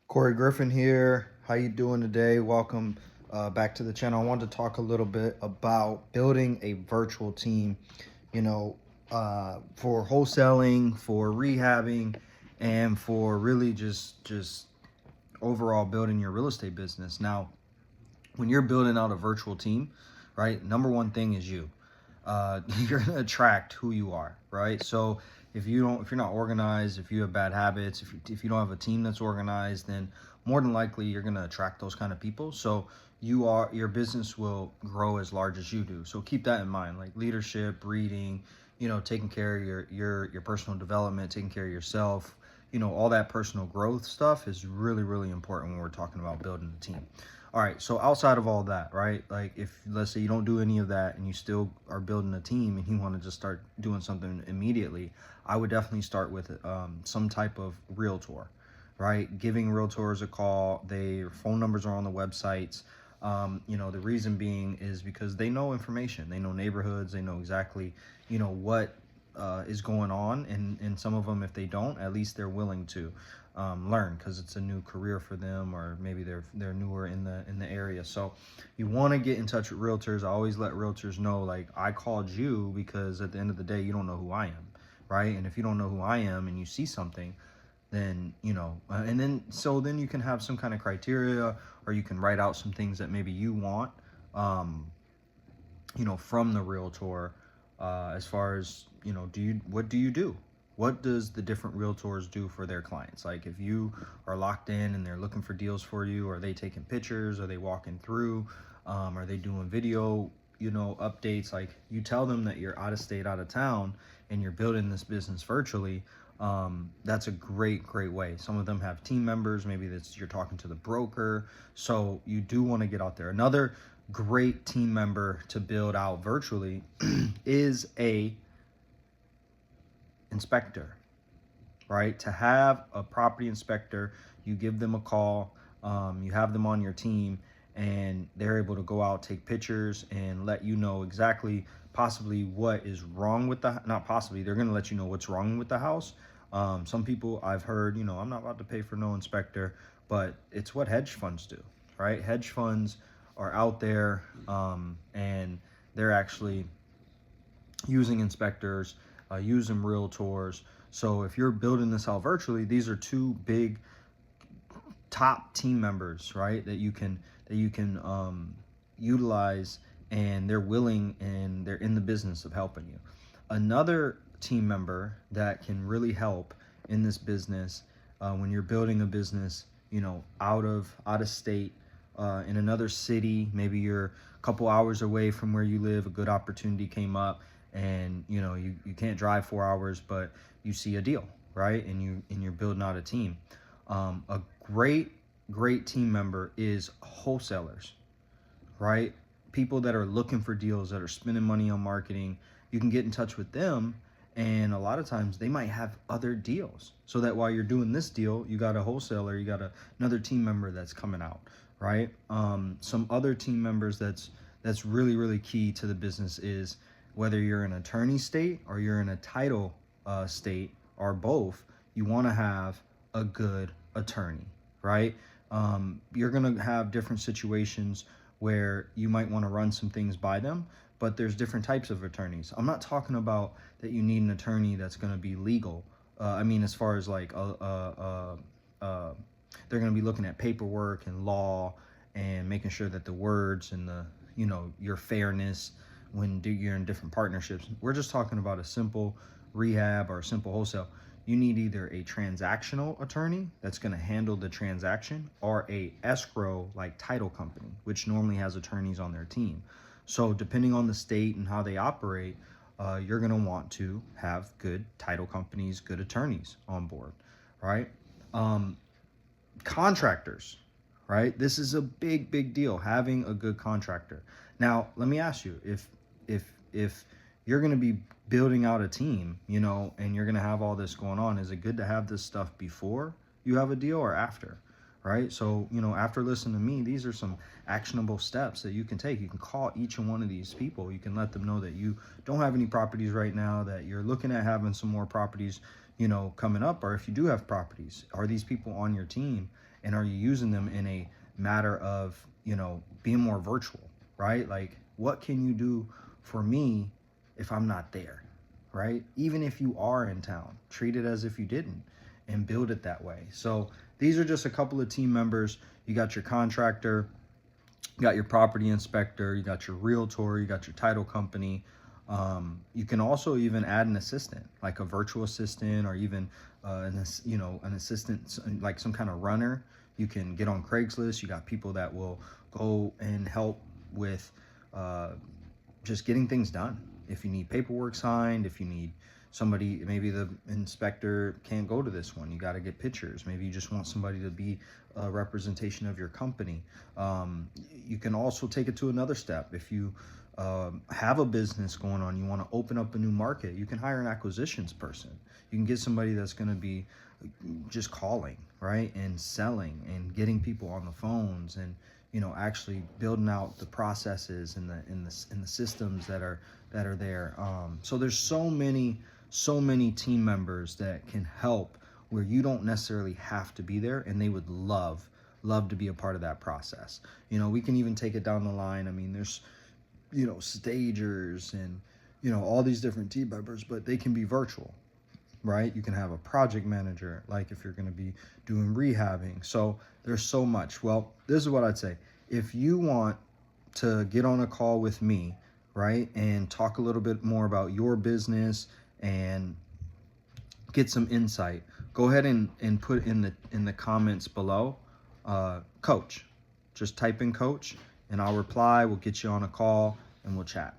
Corey Griffin here. How you doing today? Welcome back to the channel. I wanted to talk a little bit about building a virtual team, for wholesaling, for rehabbing, and for really just overall building your real estate business. Now, when you're building out a virtual team, right? Number one thing is you. You're gonna attract who you are, right? So if you're not organized, if you have bad habits, if you don't have a team that's organized, then more than likely you're gonna attract those kind of people. So your business will grow as large as you do. So keep that in mind, like leadership, reading, taking care of your personal development, taking care of yourself. All that personal growth stuff is really, really important when we're talking about building a team. All right, so outside of all that, right? Like if let's say you don't do any of that and you still are building a team and you want to just start doing something immediately, I would definitely start with some type of realtor, right? Giving realtors a call. Their phone numbers are on the websites. The reason being is because they know information. They know neighborhoods. They know exactly, what is going on. And some of them, if they don't, at least they're willing to learn because it's a new career for them, or maybe they're newer in the area. So you want to get in touch with realtors. I always let realtors know, like, I called you because at the end of the day, you don't know who I am, right? And if you don't know who I am and you see something, then and then you can have some kind of criteria, or you can write out some things that maybe you want from the realtor, as far as what do you do, what does the different realtors do for their clients? Like if you are locked in and they're looking for deals for you, are they taking pictures, are they walking through, are they doing video updates? Like, you tell them that you're out of state, out of town, and you're building this business virtually. That's a great way. Some of them have team members, maybe you're talking to the broker. So you do want to get out there. Another great team member to build out virtually is a inspector, right? To have a property inspector, you give them a call, you have them on your team, and they're able to go out, take pictures, and let you know exactly possibly what is wrong with not possibly, they're going to let you know what's wrong with the house. Some people I've heard, I'm not about to pay for no inspector, but it's what hedge funds do, right? Hedge funds are out there, and they're actually using inspectors, using realtors. So if you're building this out virtually, these are two big top team members, right? That you can utilize, and they're willing and they're in the business of helping you. Another team member that can really help in this business, when you're building a business, out of state, in another city, maybe you're a couple hours away from where you live, a good opportunity came up, and you can't drive 4 hours, but you see a deal, right? And you're building out a team. A great team member is wholesalers, right? People that are looking for deals, that are spending money on marketing. You can get in touch with them, and a lot of times they might have other deals, so that while you're doing this deal, you got a wholesaler, you got another team member that's coming out, right? Some other team members that's really key to the business is, whether you're an attorney state or you're in a title state, or both, you want to have a good attorney, right? You're going to have different situations where you might want to run some things by them, but there's different types of attorneys. I'm not talking about that you need an attorney that's going to be legal. I mean, as far as like they're going to be looking at paperwork and law, and making sure that the words and your fairness when you're in different partnerships. We're just talking about a simple rehab or a simple wholesale. You need either a transactional attorney that's going to handle the transaction, or a escrow like title company, which normally has attorneys on their team. So depending on the state and how they operate, you're going to want to have good title companies, good attorneys on board, right? Contractors, right? This is a big deal, having a good contractor. Now, let me ask you, if you're going to be building out a team, and you're going to have all this going on, is it good to have this stuff before you have a deal or after, right? So, after listening to me, these are some actionable steps that you can take. You can call each and one of these people. You can let them know that you don't have any properties right now, that you're looking at having some more properties. coming up, or if you do have properties, are these people on your team, and are you using them in a matter of, being more virtual, right? Like, what can you do for me if I'm not there, right? Even if you are in town, treat it as if you didn't and build it that way. So these are just a couple of team members. You got your contractor, you got your property inspector, you got your realtor, you got your title company. You can also even add an assistant, like a virtual assistant, or even an assistant, like some kind of runner. You can get on Craigslist. You got people that will go and help with just getting things done. If you need paperwork signed, if you need somebody, maybe the inspector can't go to this one, you got to get pictures. Maybe you just want somebody to be a representation of your company. You can also take it to another step. If you have a business going on, you want to open up a new market, you can hire an acquisitions person. You can get somebody that's going to be just calling, right, and selling and getting people on the phones, and actually building out the processes and the systems that are there. So there's so many team members that can help, where you don't necessarily have to be there, and they would love to be a part of that process. We can even take it down the line. I mean, there's stagers and all these different team members, but they can be virtual, right? You can have a project manager, like if you're going to be doing rehabbing. So there's so much. Well, this is what I'd say. If you want to get on a call with me, right, and talk a little bit more about your business and get some insight, go ahead and put in the comments below, coach. Just type in coach, and I'll reply. We'll get you on a call and we'll chat.